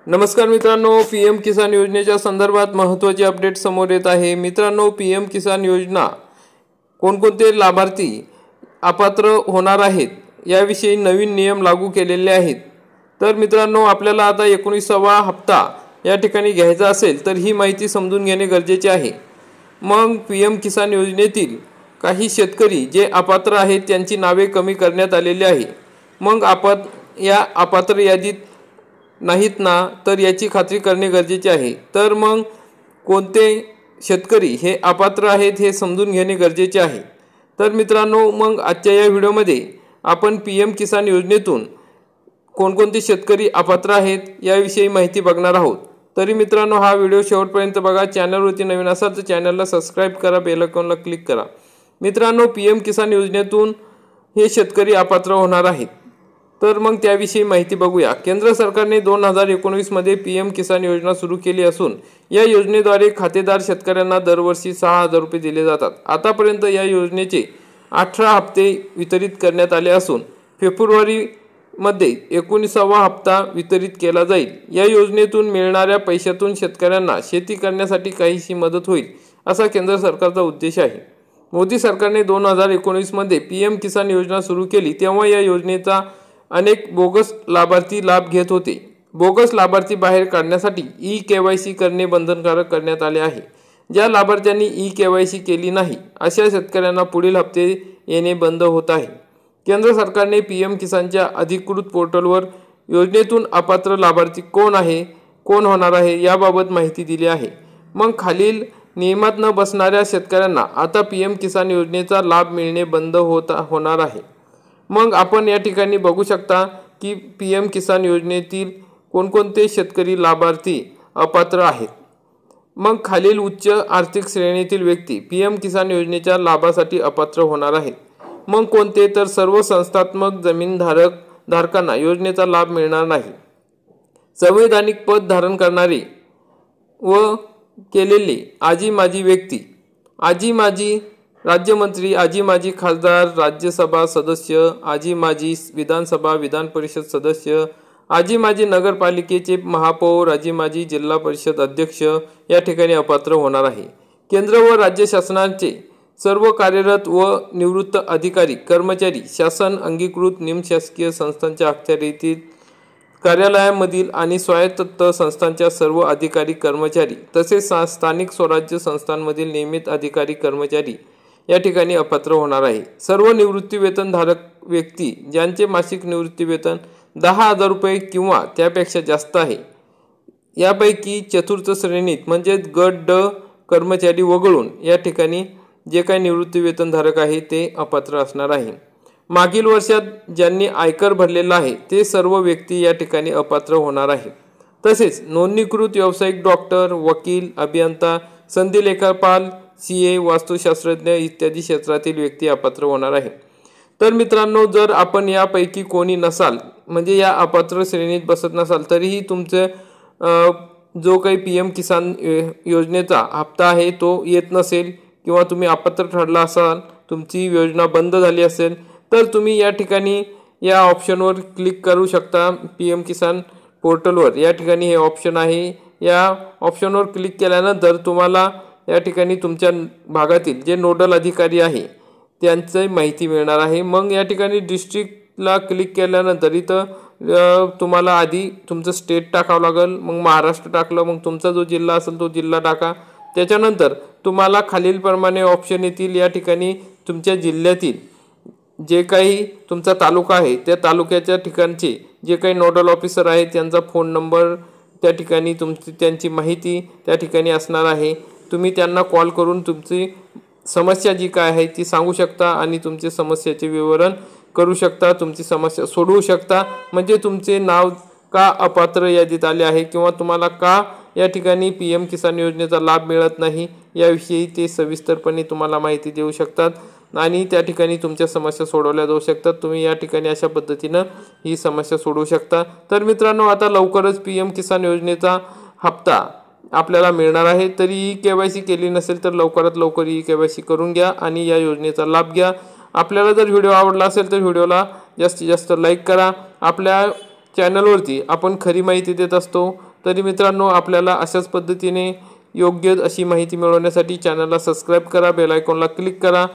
नमस्कार मित्रांनो, पीएम किसान योजनेच्या संदर्भात महत्त्वाची अपडेट समोर येत आहे। मित्रांनो, पीएम किसान योजना कोणकोणते लाभार्थी अपात्र होणार आहेत याविषयी नवीन नियम लागू केलेले आहेत। तर मित्रांनो, आपल्याला आता 19वा हप्ता या ठिकाणी घ्यायचा असेल तर ही माहिती समजून घेणे गरजेचे आहे। मग पीएम किसान योजनेतील काही शेतकरी जे अपात्र आहेत त्यांची नावे कमी करण्यात आलेली आहे। मग आपण या अपात्र यादीत नाहीत ना, तर याची खात्री करणे गरजेचे आहे। तर मग कोणते शेतकरी हे अपात्र आहेत हे समजून घेणे गरजेचे आहे। तर मित्रांनो, मग आजच्या या व्हिडिओमध्ये आपण पीएम किसान योजनेतून कोणकोणते शेतकरी अपात्र आहेत याविषयी माहिती बघणार आहोत। तरी मित्रांनो, हा व्हिडिओ शेवटपर्यंत बघा। चॅनलवरती नवीन असाल तर चॅनलला सबस्क्राइब करा, बेल आयकॉनला क्लिक करा। मित्रांनो, पीएम किसान योजनेतून हे शेतकरी अपात्र होणार आहेत। तर मग त्याविषयी माहिती बघूया। केंद्र सरकारने 2019 मध्ये पीएम किसान योजना सुरू केली असून या योजनेद्वारे खातेदार शेतकऱ्यांना दरवर्षी 6,000 रुपये दिले जातात। आतापर्यंत या योजनेचे 18 हप्ते वितरित करण्यात आले असून फेब्रुवारी मध्ये 19वा हप्ता वितरित केला जाईल। या योजनेतून मिळणाऱ्या पैशातून शेतकऱ्यांना शेती करण्यासाठी काहीशी मदत होईल असा केंद्र सरकारचा उद्देश आहे। मोदी सरकारने 2019 मध्ये पीएम किसान योजना सुरू केली तेव्हा या योजनेचा अनेक बोगस लाभार्थी लाभ घेत होते। बोगस लाभार्थी बाहेर काढण्यासाठी ई-केवायसी करणे बंधनकारक करण्यात आले आहे। ज्या लाभार्थ्यांनी ई-केवायसी केली नाही अशा शेतकऱ्यांना पुढील हप्ते येणे बंद होत आहे। केंद्र सरकारने पीएम किसानच्या अधिकृत पोर्टलवर योजनेतून अपात्र लाभार्थी कोण होणार आहे याबाबत माहिती दिली आहे। मग खालील नियमात न बसणाऱ्या शेतकऱ्यांना आता पीएम किसान योजनेचा लाभ मिळणे बंद होणार आहे। मग आपण या ठिकाणी बघू शकता की पीएम किसान योजनेतील कोणकोणते शेतकरी लाभार्थी अपात्र आहेत। मग खालील उच्च आर्थिक श्रेणीतील व्यक्ती पीएम किसान योजनेच्या लाभासाठी अपात्र होणार आहेत। मग कोणते? तर सर्व संस्थात्मक जमीन धारकांना योजनेचा लाभ मिळणार नाही। संवैधानिक पद धारण करणारे व केलेले आजी माजी व्यक्ती, आजी माजी राज्यमंत्री, आजी माजी खासदार, राज्यसभा सदस्य, आजी माजी विधानसभा विधान परिषद सदस्य, आजी माजी नगरपालिकेचे महापौर, आजी माजी जिल्हा परिषद अध्यक्ष या ठिकाणी अपात्र होणार आहे। केंद्र व राज्य शासनाचे सर्व कार्यरत व निवृत्त अधिकारी कर्मचारी, शासन अंगीकृत निमशासकीय संस्थांच्या अखत्यारीतील कार्यालयांमधील आणि स्वायत्त संस्थांच्या सर्व अधिकारी कर्मचारी तसेच स्थानिक स्वराज्य संस्थांमधील नियमित अधिकारी कर्मचारी या ठिकाणी अपात्र होणार आहे। सर्व निवृत्ती वेतन धारक व्यक्ती ज्यांचे मासिक निवृत्ती वेतन 10,000 रुपये किंवा त्यापेक्षा जास्त आहे, यापैकी चतुर्थ श्रेणीत म्हणजे गट ड कर्मचारी वगळून या ठिकाणी जे काही निवृत्ती वेतन धारक आहे ते अपात्र असणार आहे। मागील वर्षात ज्यांनी आयकर भरलेला आहे ते सर्व व्यक्ती या ठिकाणी अपात्र होणार आहे। तसेच नोंदणीकृत व्यावसायिक डॉक्टर, वकील, अभियंता, संधी लेखापाल, सीए, वास्तुशास्त्रज्ञ इत्यादी क्षेत्रातील व्यक्ती अपात्र होणार आहे। तर मित्रांनो, जर आपण यापैकी कोणी नसाल म्हणजे या अपात्र श्रेणीत बसत नसाल तरीही तुमचे जो काही पीएम किसान योजनेचा हप्ता आहे तो येत नसेल किंवा तुम्ही अपात्र ठरला असाल, तुमची योजना बंद झाली असेल तर तुम्ही या ठिकाणी या ऑप्शनवर क्लिक करू शकता। पीएम किसान पोर्टलवर या ठिकाणी हे ऑप्शन आहे। या ऑप्शनवर क्लिक केल्यानंतर तुम्हाला या ठिकाणी तुमच्या भागातील जे नोडल अधिकारी आहे त्यांची माहिती मिळणार आहे। मग या ठिकाणी डिस्ट्रिक्टला क्लिक केल्यानंतर इथं तुम्हाला आधी तुमचं स्टेट टाकावं लागेल। मग महाराष्ट्र टाकलं, मग तुमचा जो जिल्हा असेल तो जिल्हा टाका। त्याच्यानंतर तुम्हाला खालीलप्रमाणे ऑप्शन येतील। या ठिकाणी तुमच्या जिल्ह्यातील जे काही तुमचा तालुका आहे त्या तालुक्याच्या ठिकाणचे जे काही नोडल ऑफिसर आहेत त्यांचा फोन नंबर, त्या ठिकाणी त्यांची माहिती त्या ठिकाणी असणार आहे। तुम्ही त्यांना कॉल करून तुमची समस्या जी काय आहे ती सांगू शकता आणि तुमच्या समस्येचे विवरण करू शकता, तुमची समस्या सोडवू शकता। म्हणजे तुमचे नाव का अपात्र यादीत आले आहे किंवा तुम्हाला का या ठिकाणी पीएम किसान योजनेचा लाभ मिळत नाही याविषयी ते सविस्तरपणे तुम्हाला माहिती देऊ शकतात आणि त्या ठिकाणी तुमच्या समस्या सोडवल्या जाऊ शकतात। तुम्ही या ठिकाणी अशा पद्धतीनं ही समस्या सोडवू शकता। तर मित्रांनो, आता लवकरच पीएम किसान योजनेचा हप्ता आपल्याला मिळणार आहे। तरी ई-केवायसी केली नसेल तर लवकरात लवकर ई-केवायसी करून घ्या आणि या योजनेचा लाभ घ्या। आपल्याला जर व्हिडिओ आवडला असेल तर व्हिडिओला जास्तीत जास्त लाईक करा। आपल्या चॅनलवरती आपण खरी माहिती देत असतो, तरी मित्रांनो, आपल्याला अशाच पद्धतीने योग्य अशी माहिती मिळवण्यासाठी चॅनलला सबस्क्राईब करा, बेल आयकॉनला क्लिक करा